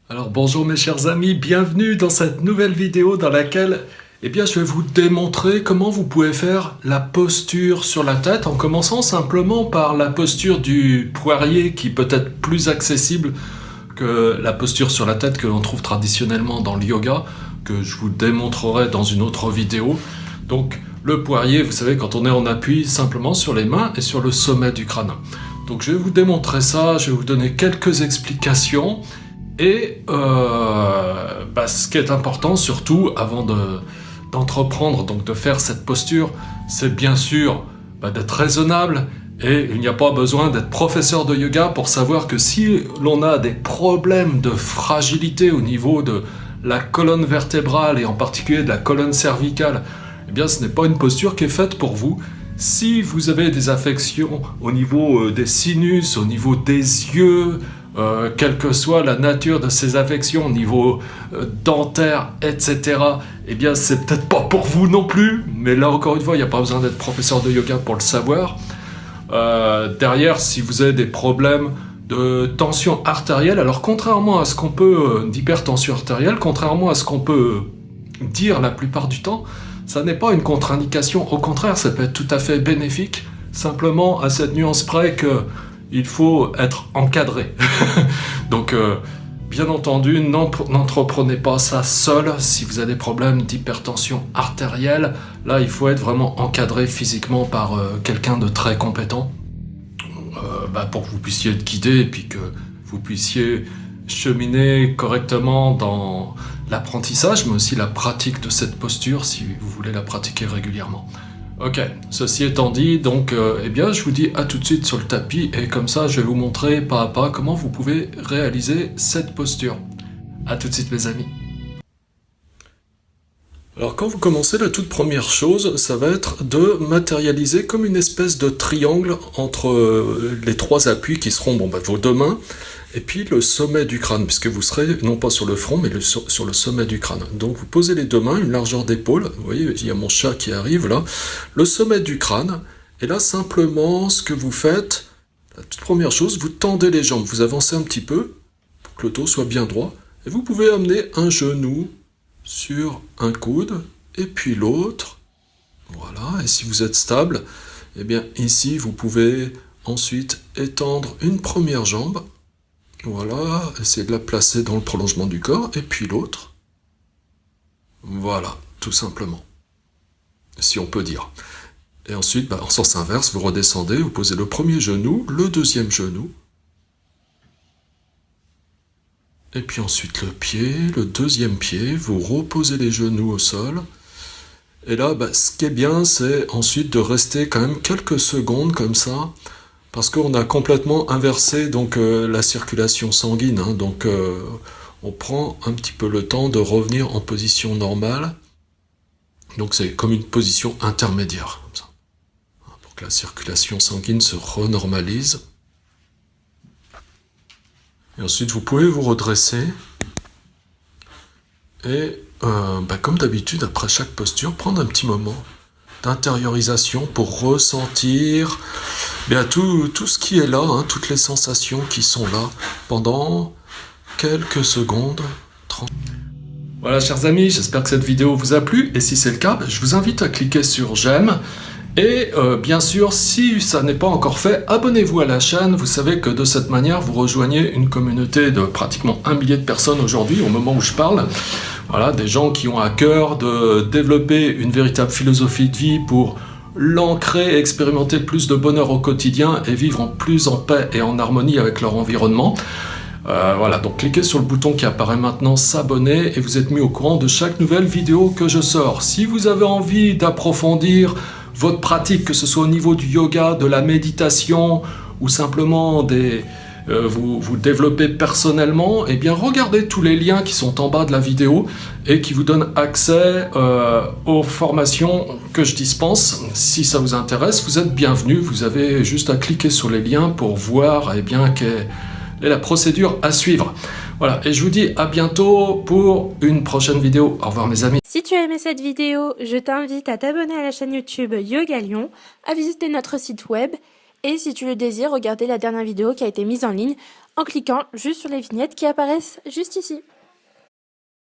Alors bonjour mes chers amis, bienvenue dans cette nouvelle vidéo dans laquelle je vais vous démontrer comment vous pouvez faire la posture sur la tête en commençant simplement par la posture du poirier qui peut être plus accessible que la posture sur la tête que l'on trouve traditionnellement dans le yoga, que je vous démontrerai dans une autre vidéo. Donc le poirier, vous savez, quand on est en appui simplement sur les mains et sur le sommet du crâne. Donc je vais vous démontrer ça, je vais vous donner quelques explications. Et ce qui est important surtout avant d'entreprendre, donc de faire cette posture, c'est bien sûr d'être raisonnable, et il n'y a pas besoin d'être professeur de yoga pour savoir que si l'on a des problèmes de fragilité au niveau de la colonne vertébrale et en particulier de la colonne cervicale, eh bien ce n'est pas une posture qui est faite pour vous. Si vous avez des affections au niveau des sinus, au niveau des yeux, quelle que soit la nature de ces affections au niveau dentaire, etc., eh bien c'est peut-être pas pour vous non plus, mais là encore une fois, il n'y a pas besoin d'être professeur de yoga pour le savoir. Derrière, si vous avez des problèmes de tension artérielle, alors contrairement à ce qu'on peut, d'hypertension artérielle, contrairement à ce qu'on peut dire la plupart du temps, ça n'est pas une contre-indication, au contraire, ça peut être tout à fait bénéfique, simplement à cette nuance près que il faut être encadré. Donc, bien entendu, n'entreprenez pas ça seul. Si vous avez des problèmes d'hypertension artérielle, là, il faut être vraiment encadré physiquement par quelqu'un de très compétent pour que vous puissiez être guidé et puis que vous puissiez cheminer correctement dans l'apprentissage, mais aussi la pratique de cette posture si vous voulez la pratiquer régulièrement. Ok, ceci étant dit, donc je vous dis à tout de suite sur le tapis et comme ça je vais vous montrer pas à pas comment vous pouvez réaliser cette posture. A tout de suite mes amis. Alors quand vous commencez, la toute première chose, ça va être de matérialiser comme une espèce de triangle entre les trois appuis qui seront vos deux mains et puis le sommet du crâne, puisque vous serez non pas sur le front mais sur le sommet du crâne. Donc vous posez les deux mains, une largeur d'épaule, vous voyez, il y a mon chat qui arrive là, le sommet du crâne, et là simplement ce que vous faites, la toute première chose, vous tendez les jambes, vous avancez un petit peu pour que le dos soit bien droit, et vous pouvez amener un genou sur un coude, et puis l'autre, voilà, et si vous êtes stable, eh bien ici vous pouvez ensuite étendre une première jambe, voilà, essayez de la placer dans le prolongement du corps, et puis l'autre, voilà, tout simplement, si on peut dire. Et ensuite, en sens inverse, vous redescendez, vous posez le premier genou, le deuxième genou, et puis ensuite le pied, le deuxième pied, vous reposez les genoux au sol. Et là, ce qui est bien, c'est ensuite de rester quand même quelques secondes comme ça, parce qu'on a complètement inversé donc la circulation sanguine. Donc on prend un petit peu le temps de revenir en position normale. Donc c'est comme une position intermédiaire, comme ça, pour que la circulation sanguine se renormalise. Et ensuite, vous pouvez vous redresser et, comme d'habitude, après chaque posture, prendre un petit moment d'intériorisation pour ressentir tout ce qui est là, toutes les sensations qui sont là pendant quelques secondes. Voilà, chers amis, j'espère que cette vidéo vous a plu, et si c'est le cas, je vous invite à cliquer sur j'aime. Et bien sûr, si ça n'est pas encore fait, abonnez-vous à la chaîne. Vous savez que de cette manière, vous rejoignez une communauté de pratiquement 1 millier de personnes aujourd'hui, au moment où je parle. Voilà, des gens qui ont à cœur de développer une véritable philosophie de vie pour l'ancrer et expérimenter plus de bonheur au quotidien et vivre plus en paix et en harmonie avec leur environnement. Voilà, donc cliquez sur le bouton qui apparaît maintenant, s'abonner, et vous êtes mis au courant de chaque nouvelle vidéo que je sors. Si vous avez envie d'approfondir votre pratique, que ce soit au niveau du yoga, de la méditation, ou simplement vous développez personnellement, eh bien regardez tous les liens qui sont en bas de la vidéo et qui vous donnent accès aux formations que je dispense. Si ça vous intéresse, vous êtes bienvenus, vous avez juste à cliquer sur les liens pour voir quelle est la procédure à suivre. Voilà, et je vous dis à bientôt pour une prochaine vidéo. Au revoir mes amis. Si tu as aimé cette vidéo, je t'invite à t'abonner à la chaîne YouTube Yoga Lyon, à visiter notre site web et si tu le désires, regarder la dernière vidéo qui a été mise en ligne en cliquant juste sur les vignettes qui apparaissent juste ici.